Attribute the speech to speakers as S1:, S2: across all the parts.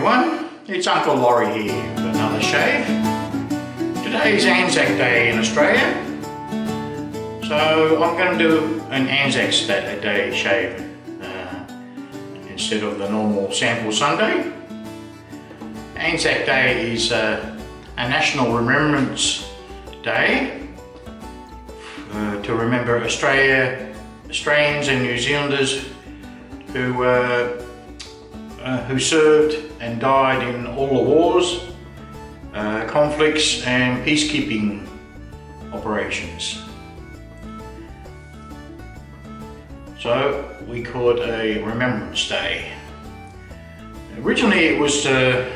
S1: everyone, it's Uncle Laurie here with another shave. Today is ANZAC Day in Australia, so I'm going to do an ANZAC Day shave instead of the normal Sample Sunday. ANZAC Day is a National Remembrance Day to remember Australians and New Zealanders who served and died in all the wars, conflicts and peacekeeping operations. So we call it a Remembrance Day. Originally it was a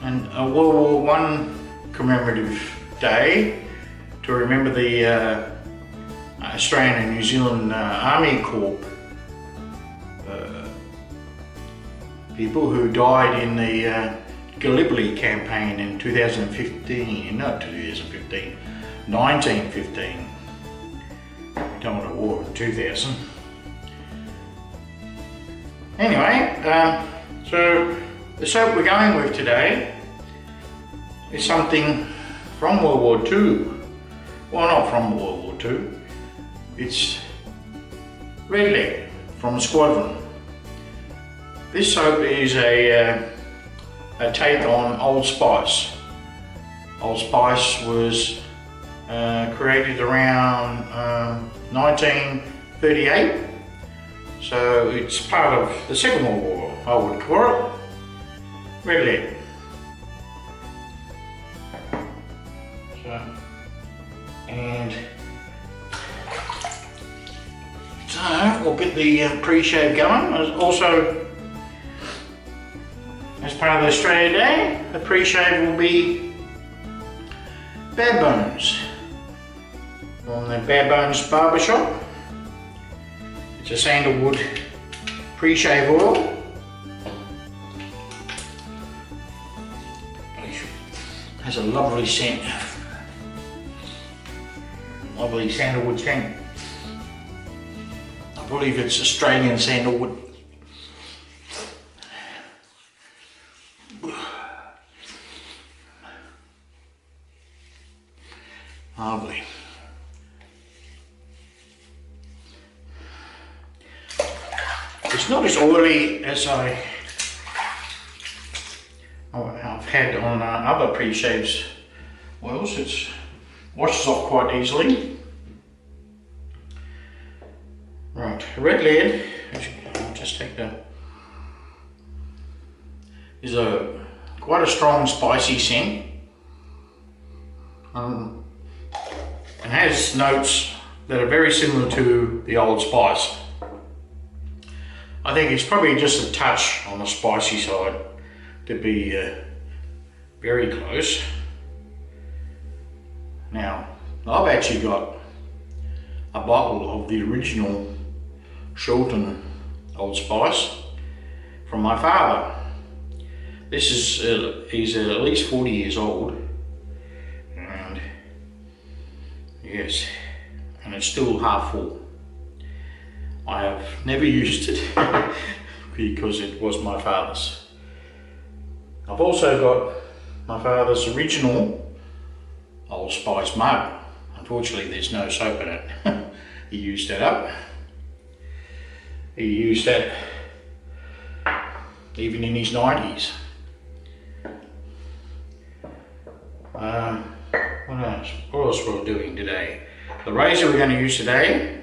S1: World War I commemorative day to remember the Australian and New Zealand Army Corps people who died in the Gallipoli campaign in 1915. We don't want a war in 2000. Anyway, so the soap we're going with today is something from World War II. Well, not from World War II. It's Red Leg from Squadron. This soap is a take on Old Spice. Old Spice was created around 1938, so it's part of the Second World War, I would call it. Red Leg. So we'll get the pre-shave going. Also, as part of the Australia Day, the pre-shave will be Bad Bones from the Bad Bones Barbershop. It's a sandalwood pre-shave oil. It has a lovely scent. Lovely sandalwood scent. I believe it's Australian sandalwood. Lovely. It's not as oily as I've had on other pre-shaves oils. It washes off quite easily. Right, Red Lead, I'll just take that, is quite a strong spicy scent. And has notes that are very similar to the Old Spice. I think it's probably just a touch on the spicy side to be very close. Now, I've actually got a bottle of the original Shorten Old Spice from my father. This is he's at least 40 years old. Yes, and it's still half full. I have never used it because it was my father's. I've also got my father's original Old Spice mug. Unfortunately, there's no soap in it. He used that up. He used that even in his 90s. What else we're doing today? The razor we're going to use today,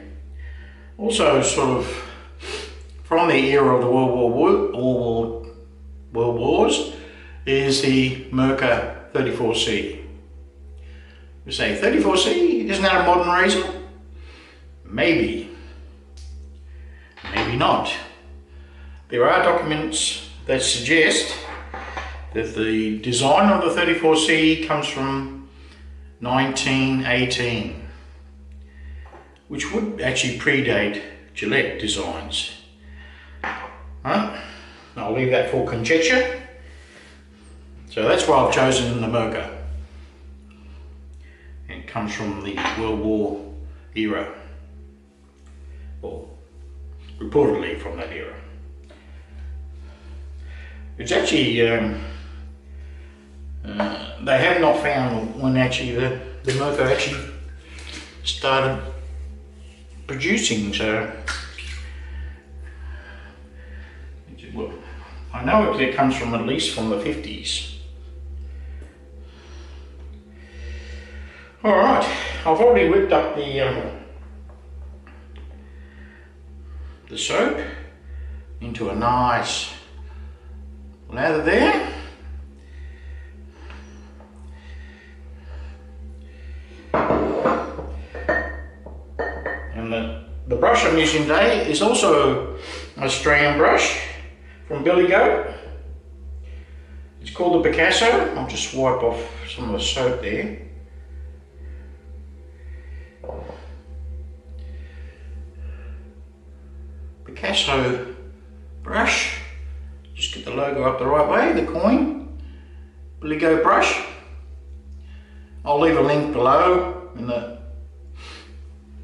S1: also sort of from the era of the World Wars, is the Merkur 34C. You say 34C, isn't that a modern razor? Maybe. Maybe not. There are documents that suggest that the design of the 34C comes from 1918, which would actually predate Gillette designs. I'll leave that for conjecture. So that's why I've chosen the Merkur. It comes from the World War era, or reportedly from that era. It's actually, they have not found when actually the Merkur actually started producing, so well, I know it comes from at least from the 50s. Alright, I've already whipped up the soap into a nice lather there. And the brush I'm using today is also an Australian brush from Billy Goat. It's called the Picasso. I'll just wipe off some of the soap there. Picasso brush. Just get the logo up the right way, the coin. Billy Goat brush. I'll leave a link below in the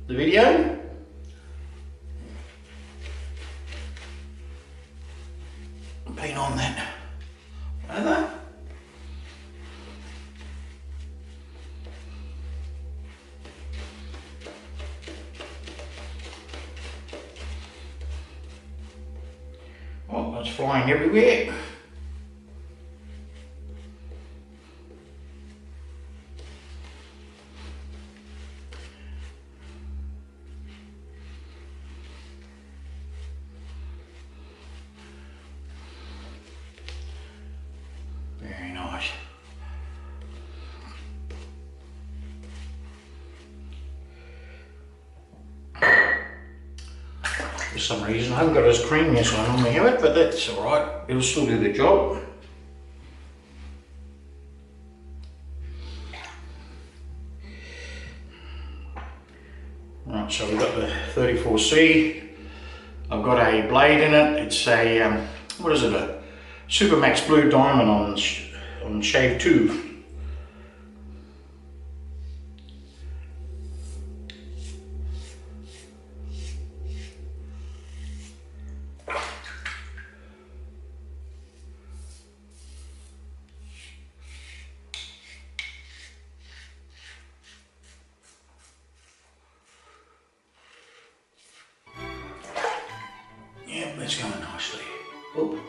S1: video. Paint on that lather. Oh, it's flying everywhere. Very nice. For some reason I haven't got as creamy as I normally have it, but that's alright, it'll still do the job. Right, so we've got the 34C. I've got a blade in it. It's a, what is it, a Supermax Blue Diamond on shave 2. Yeah, that's going nicely. Oop.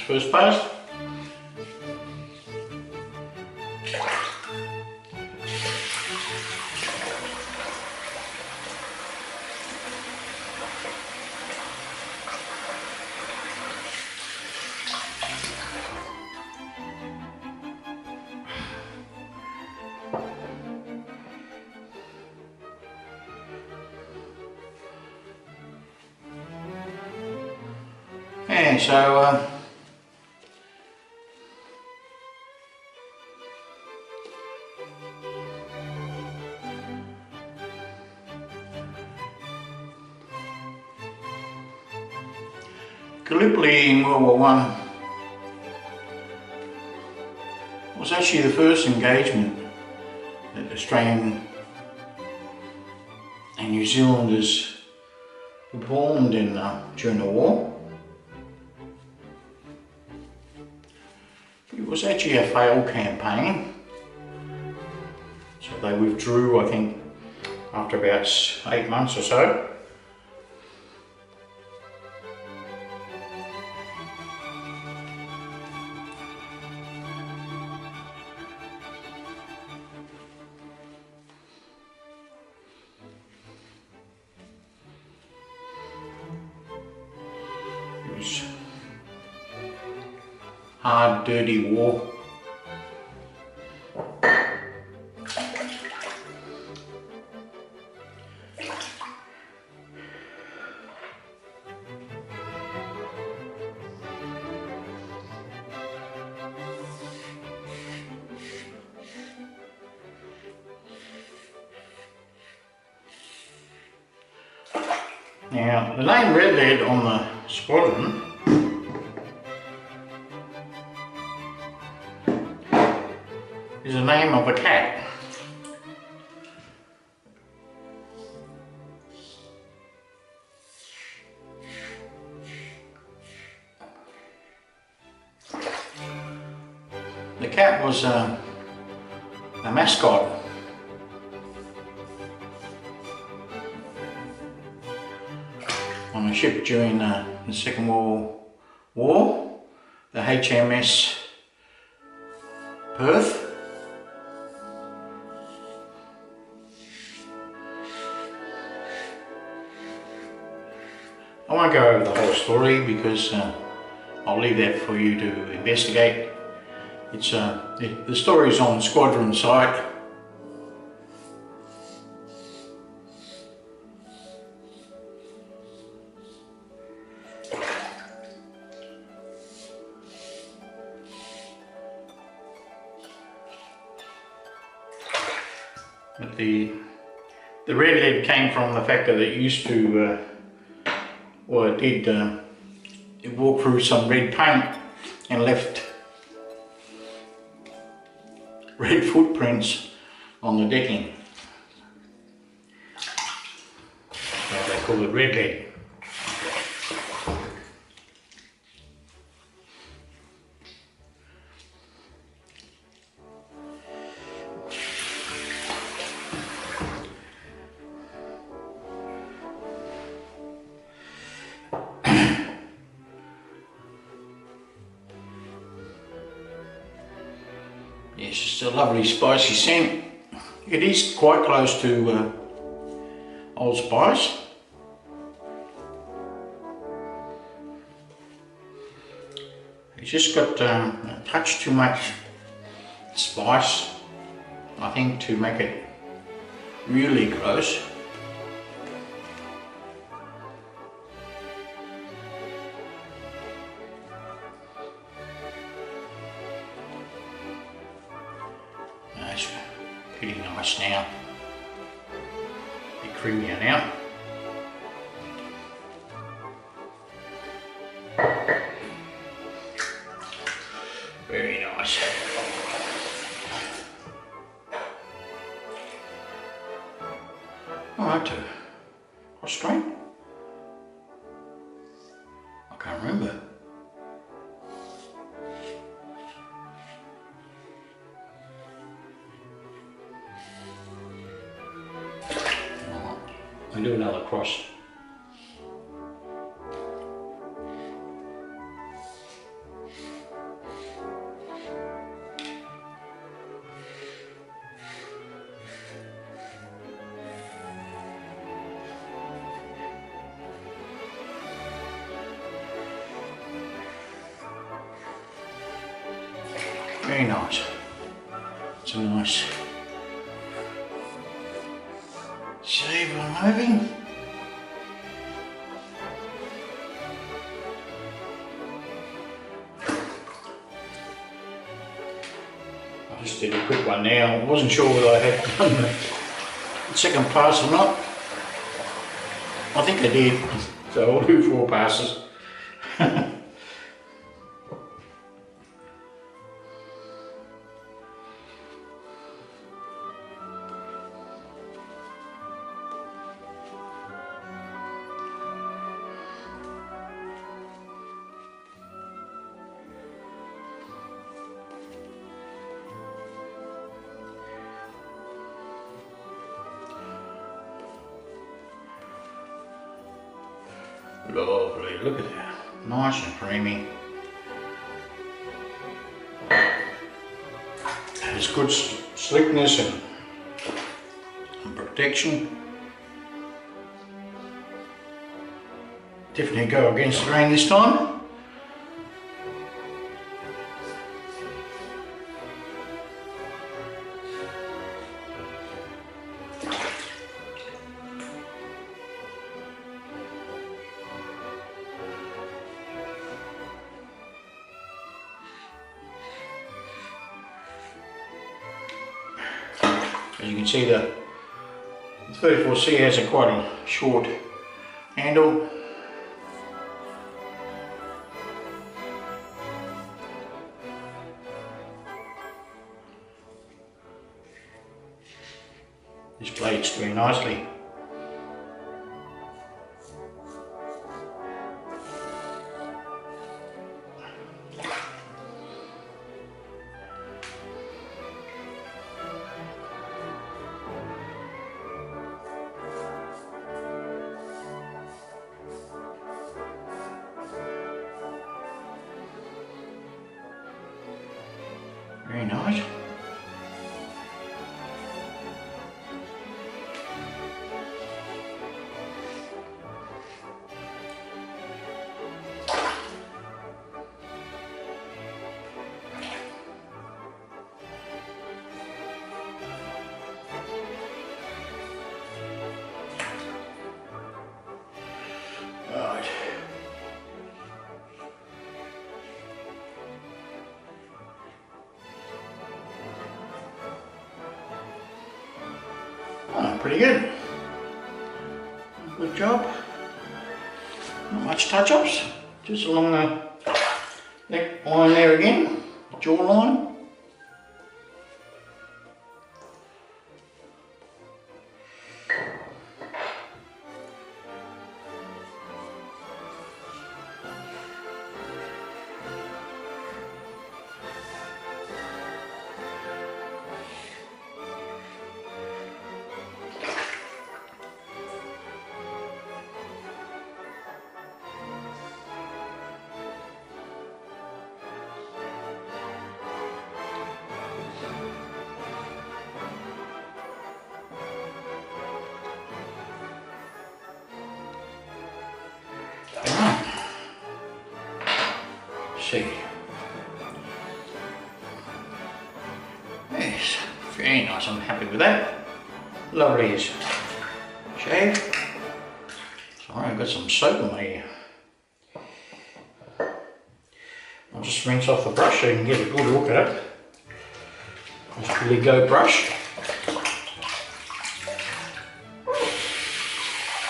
S1: First pass. And so Gallipoli in World War I was actually the first engagement that Australian and New Zealanders performed in during the war. It was actually a failed campaign, so they withdrew, I think, after about 8 months or so. It was hard, dirty war. Now, the name Red Lead on the Squadron is the name of a cat. The cat was a mascot on a ship during the Second World War, the HMS Perth. I won't go over the whole story because I'll leave that for you to investigate. It's the story is on Squadron site. But the red lead came from the fact that it used to, it walked through some red paint and left red footprints on the decking. So they call it red lead. It's just a lovely spicy scent. It is quite close to Old Spice. It's just got a touch too much spice, I think, to make it really close. That's pretty nice now. A bit creamier now. Very nice. Alright, cross strain? I can't remember. I'll do another cross. Very nice. It's a nice shape I'm having. I just did a quick one now. I wasn't sure whether I had done the second pass or not. I think I did, so I'll do 4 passes. Lovely, look at that, nice and creamy. There's good slickness and protection. Definitely go against the grain this time. As you can see, the 34C has quite a short handle. This blade's doing nicely. Very nice. Right. Oh, pretty good. Good job. Not much touch-ups. Just along the neck line there again, jawline. See. Yes, very nice, I'm happy with that. Lovely as shave. Sorry, I've got some soap on my ear. I'll just rinse off the brush so you can get a good look at it. This really go brush.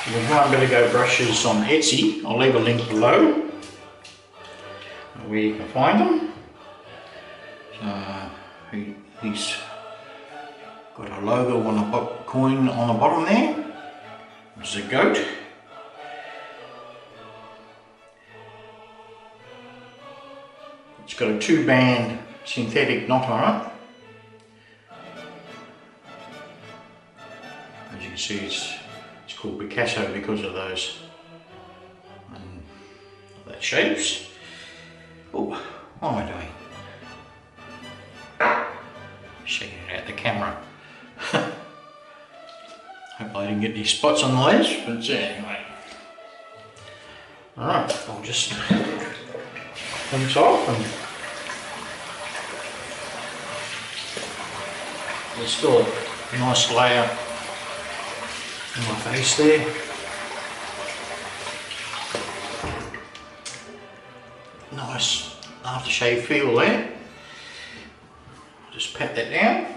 S1: You can find Billy Go brushes on Etsy. I'll leave a link below where you can find them. So he's got a logo on the coin on the bottom there, which is a goat. It's got a 2-band synthetic knot on it. As you can see, it's called Picasso because of those that shapes. Oh, what am I doing? Shaking it out the camera. Hope I didn't get any spots on the legs, but anyway. Alright, I'll just rinse off and there's still a nice layer on my face there. Nice aftershave feel there. Just pat that down.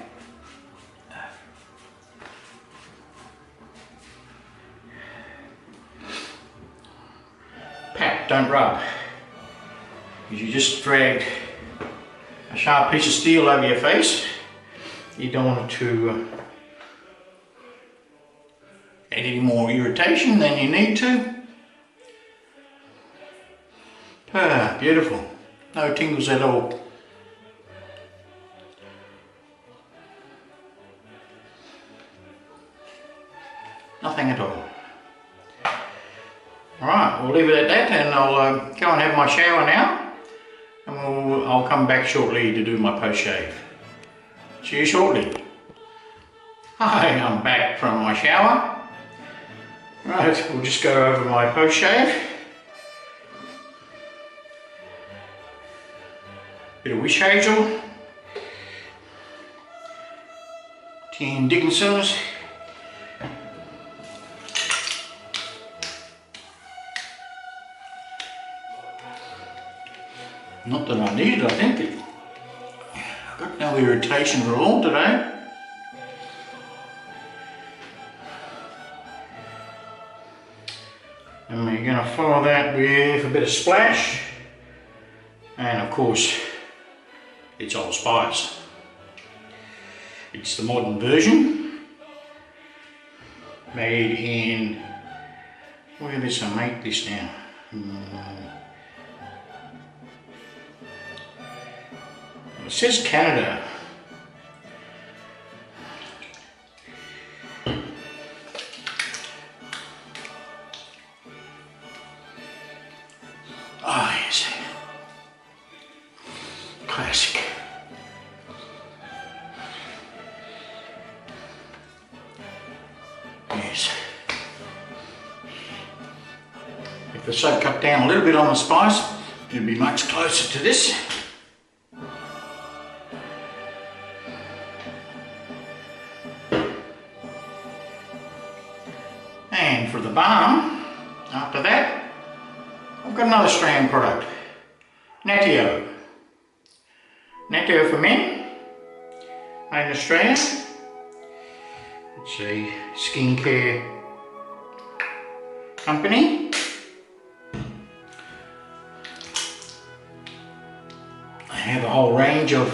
S1: Pat, don't rub. Because you just dragged a sharp piece of steel over your face. You don't want it to add any more irritation than you need to. Ah, beautiful. No tingles at all. Nothing at all. Alright, we'll leave it at that and I'll go and have my shower now. And I'll come back shortly to do my post shave. See you shortly. Hi, I'm back from my shower. Right, we'll just go over my post shave. Bit of Wish Hazel. Tin Dickinson's. Not that I need it, I think. I've got no irritation at all today. And we're going to follow that with a bit of splash. And of course, it's allspice. It's the modern version. Made in, where did I make this now? It says Canada. Oh yes, classic. Yes. If the soap cut down a little bit on the spice, it'll be much closer to this. And for the balm, after that, I've got another Australian product, Natio. Natio for men, made in Australia. It's a skincare company. I have a whole range of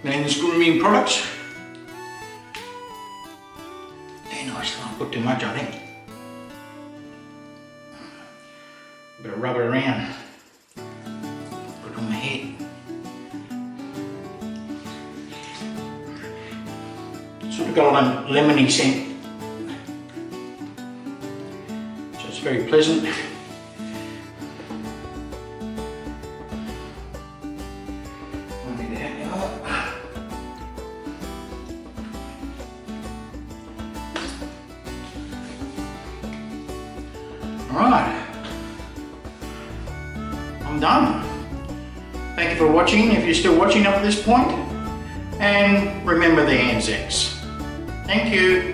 S1: men's grooming products. They're nice, don't put too much I think. A bit of rub it around, put it on my head. Sort of got a lemony scent, so it's very pleasant. Alright, I'm done. Thank you for watching, if you're still watching up to this point, and remember the ANZACs. Thank you.